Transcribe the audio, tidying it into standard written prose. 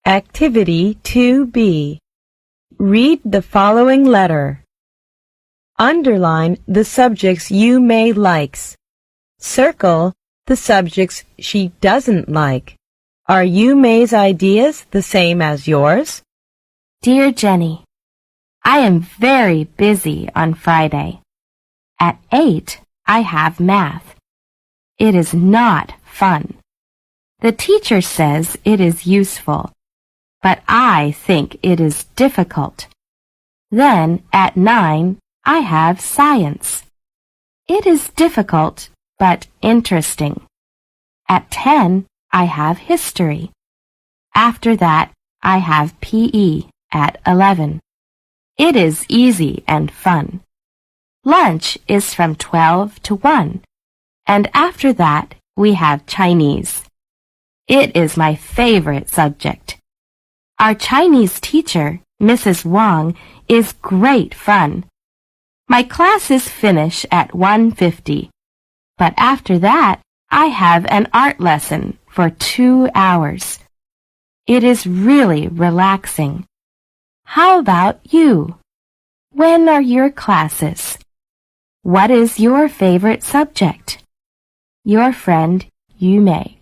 Activity 2B. Read the following letter. Underline the subjects you may likes. Circle the subjects she doesn't like. Are you May's ideas the same as yours? Dear Jenny, I am very busy on Friday. At 8, I have math. It is not fun. The teacher says it is useful, but I think it is difficult. Then at 9, I have science. It is difficult, but interesting. At 10, I have history. After that, I have PE at 11. It is easy and fun. Lunch is from 12 to 1, and after that, we have Chinese. It is my favorite subject. Our Chinese teacher, Mrs. Wang, is great fun. My classes finish at 1:50, but after that, I have an art lesson for 2 hours. It is really relaxing. How about you? When are your classes? What is your favorite subject? Your friend, Yu Mei.